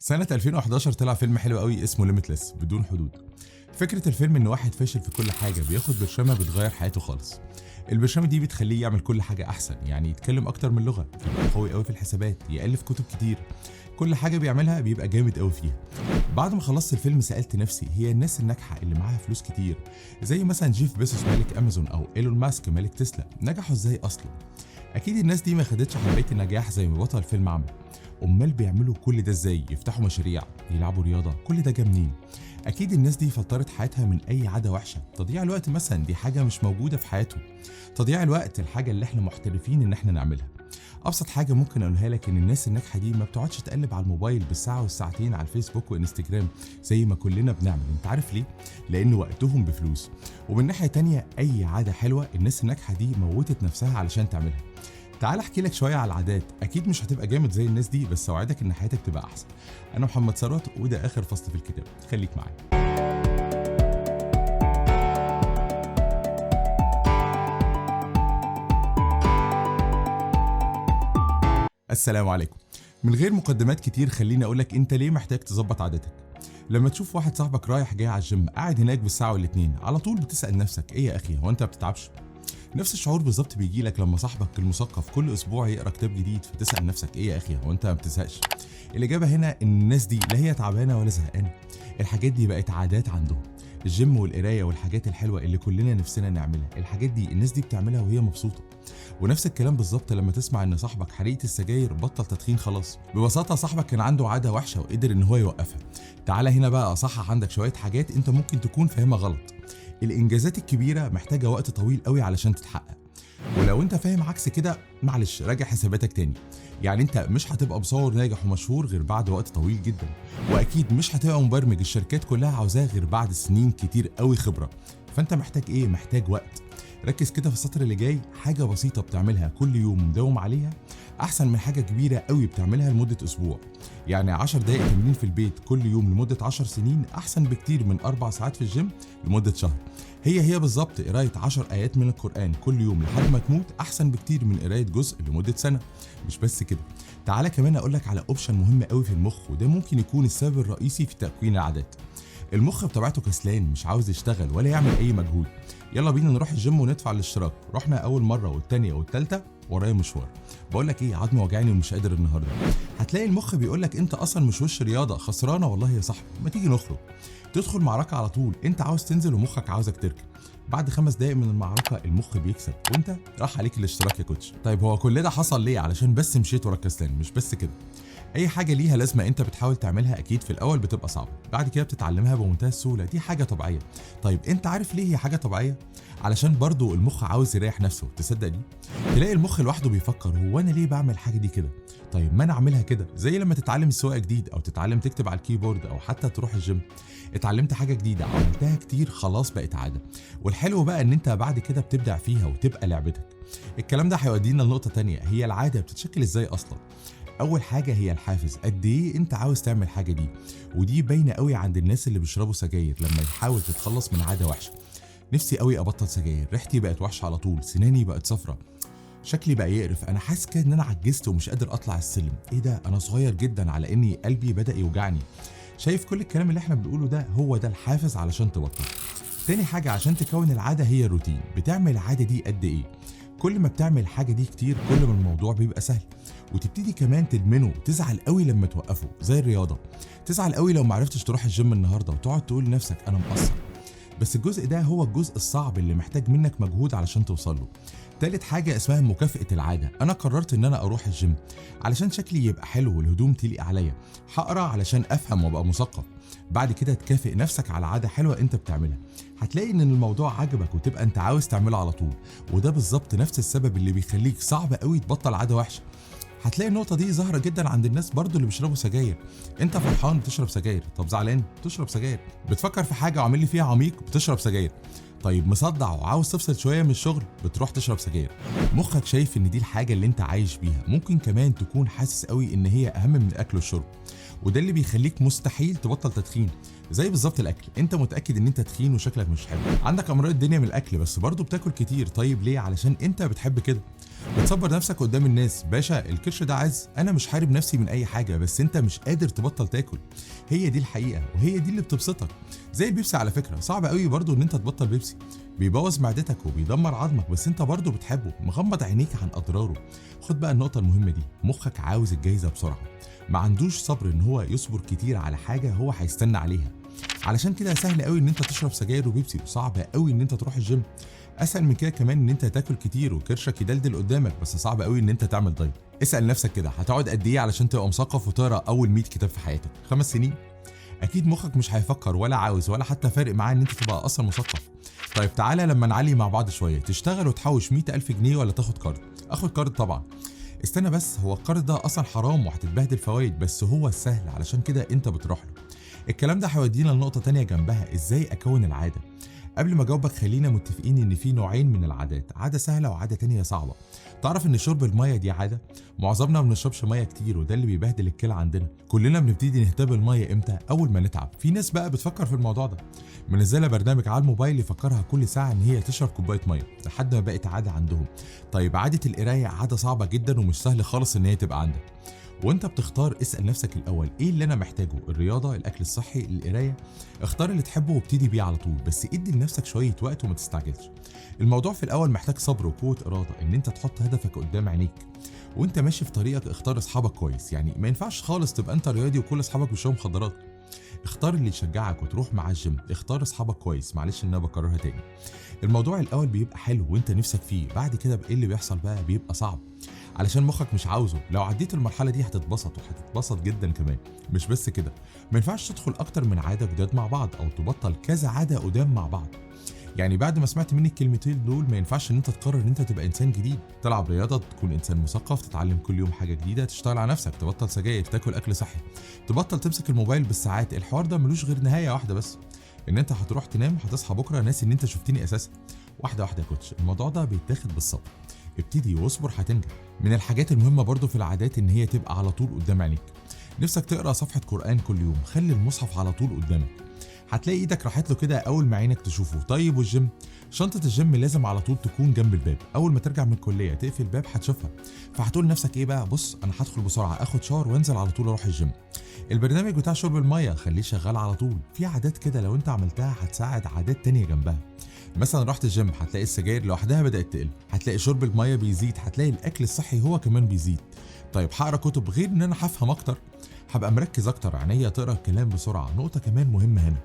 سنة 2011 طلع فيلم حلو قوي اسمه ليميتلس بدون حدود. فكرة الفيلم ان واحد فاشل في كل حاجة بياخد برشامة بتغير حياته خالص. البرشامة دي بتخليه يعمل كل حاجة احسن، يعني يتكلم اكتر من لغة، يبقى قوي قوي في الحسابات، يألف كتب كتير، كل حاجة بيعملها بيبقى جامد قوي فيها. بعد ما خلصت الفيلم سألت نفسي هي الناس الناجحة اللي معاها فلوس كتير زي مثلا جيف بيسوس مالك امازون او ايلون ماسك مالك تسلا نجحوا ازاي اصلا؟ اكيد الناس دي ما خدتش حبايه النجاح زي ما بطل الفيلم عمل. امال بيعملوا كل ده ازاي؟ يفتحوا مشاريع، يلعبوا رياضه، كل ده جه منين؟ اكيد الناس دي فلترت حياتها من اي عاده وحشه. تضييع الوقت مثلا دي حاجه مش موجوده في حياتهم. تضييع الوقت الحاجه اللي احنا محترفين ان احنا نعملها. ابسط حاجه ممكن اقولها لك ان الناس الناجحه دي ما بتقعدش تقلب على الموبايل بالساعه والساعتين على الفيسبوك وانستجرام زي ما كلنا بنعمل. انت عارف ليه؟ لان وقتهم بفلوس. ومن ناحيه تانية اي عاده حلوه الناس الناجحه دي موتت نفسها علشان تعملها. تعال احكي لك شويه على العادات، اكيد مش هتبقى جامد زي الناس دي بس اوعدك ان حياتك تبقى احسن. انا محمد ثروت وده اخر فصل في الكتاب، خليك معايا. السلام عليكم. من غير مقدمات كتير خليني اقولك انت ليه محتاج تظبط عاداتك. لما تشوف واحد صاحبك رايح جاي على الجيم قاعد هناك بالساعه والاتنين على طول بتسال نفسك ايه يا اخي، هو انت ما بتتعبش؟ نفس الشعور بالظبط بيجي لك لما صاحبك المثقف كل اسبوع يقرا كتاب جديد فتسال نفسك ايه يا اخي، هو انت ما بتزهقش؟ الاجابه هنا ان الناس دي لا هي تعبانه ولا زهقانه. الحاجات دي بقت عادات عندهم. الجيم والقرايه والحاجات الحلوه اللي كلنا نفسنا نعملها، الحاجات دي الناس دي بتعملها وهي مبسوطه. ونفس الكلام بالظبط لما تسمع ان صاحبك حريقه السجاير بطل تدخين خلاص. ببساطه صاحبك كان عنده عاده وحشه وقدر ان هو يوقفها. تعالى هنا بقى اصحح عندك شويه حاجات انت ممكن تكون فاهمها غلط. الانجازات الكبيره محتاجه وقت طويل قوي علشان تتحقق. ولو انت فاهم عكس كده معلش راجع حساباتك تاني. يعني انت مش هتبقى مصور ناجح ومشهور غير بعد وقت طويل جدا، واكيد مش هتبقى مبرمج الشركات كلها عاوزاه غير بعد سنين كتير قوي خبره. فانت محتاج ايه؟ محتاج وقت. ركز كده في السطر اللي جاي، حاجه بسيطه بتعملها كل يوم مداوم عليها احسن من حاجه كبيره قوي بتعملها لمده اسبوع. يعني 10 دقائق تمرين في البيت كل يوم لمده 10 سنين احسن بكتير من 4 ساعات في الجيم لمده شهر. هي بالظبط قرايه 10 ايات من القران كل يوم لحد ما تموت احسن بكتير من قرايه جزء لمده سنه. مش بس كده، تعالى كمان اقول لك على اوبشن مهم قوي في المخ، وده ممكن يكون السبب الرئيسي في تكوين العادات. المخ بطبيعته كسلان، مش عاوز يشتغل ولا يعمل اي مجهود. يلا بينا نروح الجيم وندفع الاشتراك. رحنا اول مره والتانيه والتالته ورايا مشوار، بقول لك ايه، عظمي وجعني ومش قادر النهارده. هتلاقي المخ بيقول لك انت اصلا مش وش رياضه، خسرانه والله يا صاحبي، ما تيجي نخرج. تدخل معركه على طول، انت عاوز تنزل ومخك عاوزك تركب. بعد 5 دقايق من المعركه المخ بيكسب وانت راح عليك الاشتراك يا كوتش. طيب هو كل ده حصل ليه؟ علشان بس مشيت ورا الكسلان. مش بس كده، اي حاجه ليها لازمه انت بتحاول تعملها اكيد في الاول بتبقى صعبه، بعد كده بتتعلمها بمنتهى السهوله، دي حاجه طبيعيه. طيب انت عارف ليه هي حاجه طبيعيه؟ علشان برضو المخ عاوز يريح نفسه. تصدق دي؟ تلاقي المخ لوحده بيفكر هو انا ليه بعمل الحاجه دي كده؟ طيب ما انا اعملها كده، زي لما تتعلم السواقه جديد او تتعلم تكتب على الكيبورد او حتى تروح الجيم. اتعلمت حاجه جديده عملتها كتير خلاص بقت عاده، والحلو بقى ان انت بعد كده بتبدع فيها وتبقى لعبتك. الكلام ده هيودينا لنقطه تانية، هي العاده بتتشكل ازاي اصلا. اول حاجه هي الحافز، قد ايه انت عاوز تعمل الحاجه دي. ودي باينه قوي عند الناس اللي بيشربوا سجاير لما يحاول تتخلص من عاده وحشه. نفسي قوي ابطل سجاير، ريحتي بقت وحشه على طول، سناني بقت صفرة، شكلي بقى يقرف، انا حاسس كده ان انا عجزت ومش قادر اطلع السلم. ايه ده، انا صغير جدا على اني قلبي بدا يوجعني. شايف كل الكلام اللي احنا بنقوله ده؟ هو ده الحافز علشان تبطل. تاني حاجه عشان تكون العاده هي الروتين. بتعمل العاده دي قد ايه؟ كل ما بتعمل الحاجه دي كتير كل ما الموضوع بيبقى سهل، وتبتدي كمان تدمنه. تزعل قوي لما توقفه زي الرياضه، تزعل قوي لو معرفتش تروح الجيم النهارده وتقعد تقول لنفسك انا مقصر. بس الجزء ده هو الجزء الصعب اللي محتاج منك مجهود علشان توصل له. تالت حاجه اسمها مكافاه العاده. انا قررت ان انا اروح الجيم علشان شكلي يبقى حلو والهدوم تليق عليا، هقرا علشان افهم وابقى مثقف. بعد كده تكافئ نفسك على عاده حلوه انت بتعملها، هتلاقي ان الموضوع عجبك وتبقى انت عاوز تعمله على طول. وده بالظبط نفس السبب اللي بيخليك صعب قوي تبطل عاده وحشه. هتلاقي النقطة دي ظاهرة جدا عند الناس برضو اللي بيشربوا سجاير. انت فرحان بتشرب سجاير، طب زعلان بتشرب سجاير، بتفكر في حاجة وعامل لي فيها عميق بتشرب سجاير، طيب مصدع وعاوز تفصل شوية من الشغل بتروح تشرب سجاير. مخك شايف ان دي الحاجة اللي انت عايش بيها، ممكن كمان تكون حاسس قوي ان هي اهم من الاكل والشرب. وده اللي بيخليك مستحيل تبطل تدخين. زي بالظبط الاكل، انت متاكد ان انت تخين وشكلك مش حلو، عندك امراض الدنيا من الاكل بس برضه بتاكل كتير. طيب ليه؟ علشان انت بتحب كده، بتصبر نفسك قدام الناس. باشا الكرش ده عز، انا مش حارب نفسي من اي حاجه، بس انت مش قادر تبطل تاكل. هي دي الحقيقه وهي دي اللي بتبسطك. زي البيبسي على فكره، صعب قوي برضه ان انت تبطل بيبسي، بيبوظ معدتك وبيدمر عظمك، بس انت برضه بتحبه، مغمض عينيك عن اضراره. خد بقى النقطه المهمه دي، مخك عاوز الجايزه بسرعه، ما عندوش صبر ان هو يصبر كتير على حاجه هو هيستنى عليها. علشان كده سهل قوي ان انت تشرب سجاير وبيبسي، وصعب قوي ان انت تروح الجيم. اسهل من كده كمان ان انت تاكل كتير وكرشك يدلدل قدامك، بس صعب قوي ان انت تعمل دايت. اسال نفسك كده، هتقعد قد ايه علشان تبقى مثقف وتقرا اول 100 كتاب في حياتك؟ 5 سنين؟ اكيد مخك مش هيفكر ولا عاوز ولا حتى فارق معاه ان انت تبقى اصلا مثقف. طيب تعالى لما نعلي مع بعض شويه، تشتغل وتحوش 100,000 جنيه ولا تاخد كارد؟ اخد كارد طبعا. استنى بس، هو القرض ده اصلا حرام وهتتبهدل فوائد، بس هو السهل علشان كده انت بتروح له. الكلام ده هيودينا لنقطه تانية جنبها، ازاي اكون العاده. قبل ما اجاوبك خلينا متفقين ان في نوعين من العادات، عاده سهله وعاده تانية صعبه. تعرف ان شرب الميه دي عاده؟ معظمنا ما بنشربش ميه كتير، وده اللي بيبهدل الكلى عندنا. كلنا بنبتدي نهتم بالميه امتى؟ اول ما نتعب. في ناس بقى بتفكر في الموضوع ده، منزله برنامج على الموبايل يفكرها كل ساعه ان هي تشرب كوبايه ميه لحد ما بقت عاده عندهم. طيب عاده القرايه عاده صعبه جدا ومش سهل خالص ان هي تبقى عندك. وانت بتختار اسال نفسك الاول، ايه اللي انا محتاجه؟ الرياضه، الاكل الصحي، القرايه؟ اختار اللي تحبه وابتدي بيه على طول، بس ادي لنفسك شويه وقت وما تستعجلش. الموضوع في الاول محتاج صبر وقوه اراده، ان انت تحط هدفك قدام عينيك. وانت ماشي في طريقك اختار اصحابك كويس، يعني ما ينفعش خالص تبقى انت رياضي وكل اصحابك بيشربوا مخدرات. اختار اللي يشجعك وتروح مع الجيم، اختار اصحابك كويس. معلش ان انا بكررها تاني، الموضوع الاول بيبقى حلو وانت نفسك فيه، بعد كده ايه اللي بيحصل بقى؟ بيبقى صعب علشان مخك مش عاوزه. لو عديت المرحله دي هتتبسط وهتتبسط جدا كمان. مش بس كده، ما ينفعش تدخل اكتر من عاده جداد مع بعض او تبطل كذا عاده قدام مع بعض. يعني بعد ما سمعت مني الكلمتين دول، ما ينفعش ان انت تقرر ان انت تبقى انسان جديد، تلعب رياضه، تكون انسان مثقف، تتعلم كل يوم حاجه جديده، تشتغل على نفسك، تبطل سجاير، تاكل اكل صحي، تبطل تمسك الموبايل بالساعات. الحوار ده ملوش غير نهايه واحده بس، ان انت هتروح تنام هتصحى بكره ناسي ان انت شفتني اساسا. واحده واحده يا كوتش، الموضوع ده بيتاخد بالصبر. ابتدي واصبر هتنجح. من الحاجات المهمه برضو في العادات ان هي تبقى على طول قدام عينيك. نفسك تقرا صفحه قران كل يوم، خلي المصحف على طول قدامك، هتلاقي ايدك راحت له كده اول ما عينك تشوفه. طيب والجيم؟ شنطه الجيم لازم على طول تكون جنب الباب، اول ما ترجع من الكليه تقفل الباب هتشوفها، فهتقول لنفسك ايه بقى؟ بص انا هدخل بسرعه اخد شاور وانزل على طول اروح الجيم. البرنامج بتاع شرب الميه خليه شغال على طول. في عادات كده لو انت عملتها هتساعد عادات تانية جنبها. مثلا رحت الجيم هتلاقي السجاير لوحدها بدات تقل، هتلاقي شرب الميه بيزيد، هتلاقي الاكل الصحي هو كمان بيزيد. طيب هقرا كتب، غير ان انا هفهم اكتر، هبقى مركز اكتر، عينيا تقرا الكلام بسرعه. نقطه كمان مهمه هنا،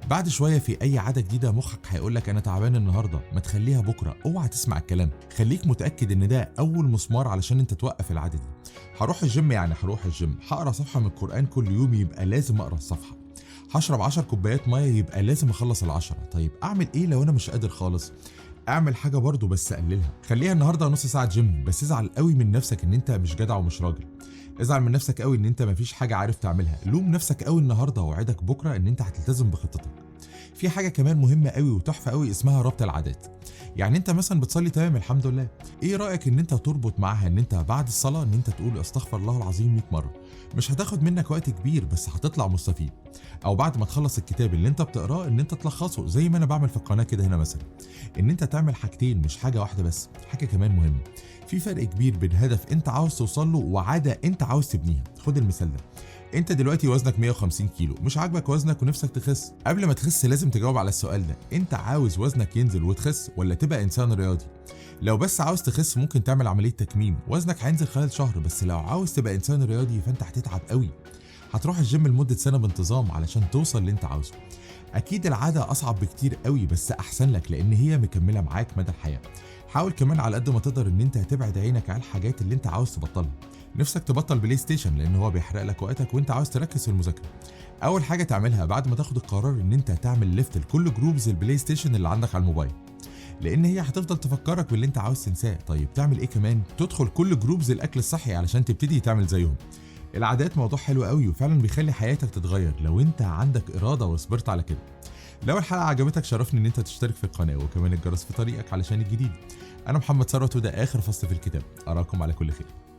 بعد شويه في اي عاده جديده مخك هيقولك انا تعبان النهارده، ما تخليها بكره، اوعى تسمع الكلام. خليك متاكد ان ده اول مسمار علشان انت توقف العاده دي. هروح الجيم يعني هروح الجيم، هقرا صفحه من القران كل يوم يبقى لازم اقرا الصفحه، هشرب 10 كوبايات ميه يبقى لازم اخلص ال10. طيب اعمل ايه لو انا مش قادر خالص؟ اعمل حاجه برضو بس قللها، خليها النهارده نص ساعه جيم بس. ازعل قوي من نفسك ان انت مش جدع ومش راجل، ازعل من نفسك قوي ان انت مفيش حاجه عارف تعملها، لوم نفسك قوي النهارده ووعدك بكره ان انت هتلتزم بخطتك. في حاجه كمان مهمه قوي وتحفه قوي اسمها ربط العادات. يعني انت مثلا بتصلي تمام الحمد لله، ايه رايك ان انت تربط معاها ان انت بعد الصلاه ان انت تقول استغفر الله العظيم 100 مره؟ مش هتاخد منك وقت كبير بس هتطلع مستفيد. او بعد ما تخلص الكتاب اللي انت بتقراه ان انت تلخصه زي ما انا بعمل في القناه كده هنا مثلا. ان انت تعمل حاجتين مش حاجه واحده بس. حاجه كمان مهمه، في فرق كبير بين هدف انت عاوز توصل له وعاده انت عاوز تبنيها. خد المثال ده، انت دلوقتي وزنك 150 كيلو، مش عاجبك وزنك ونفسك تخس. قبل ما تخس لازم تجاوب على السؤال ده، انت عاوز وزنك ينزل وتخس ولا تبقى انسان رياضي؟ لو بس عاوز تخس ممكن تعمل عمليه تكميم، وزنك هينزل خلال شهر، بس لو عاوز تبقى انسان رياضي فانت هتتعب قوي، هتروح الجيم لمده سنه بانتظام علشان توصل اللي انت عاوزه. اكيد العاده اصعب بكتير قوي بس احسن لك لان هي مكمله معاك مدى الحياه. حاول كمان على قد ما تقدر ان انت تبعد عينك عن الحاجات اللي انت عاوز تبطلها. نفسك تبطل بلاي ستيشن لان هو بيحرق لك وقتك وانت عاوز تركز في المذاكره. اول حاجه تعملها بعد ما تاخد القرار ان انت تعمل ليفت لكل جروبز البلاي ستيشن اللي عندك على الموبايل، لان هي هتفضل تفكرك باللي انت عاوز تنساه. طيب تعمل ايه كمان؟ تدخل كل جروبز الاكل الصحي علشان تبتدي تعمل زيهم. العادات موضوع حلو قوي وفعلا بيخلي حياتك تتغير لو انت عندك اراده وصبرت على كده. لو الحلقه عجبتك شرفني ان انت تشترك في القناه وكمان الجرس في طريقك علشان الجديد. انا محمد ثروت وده اخر فصل في الكتاب، اراكم على كل خير.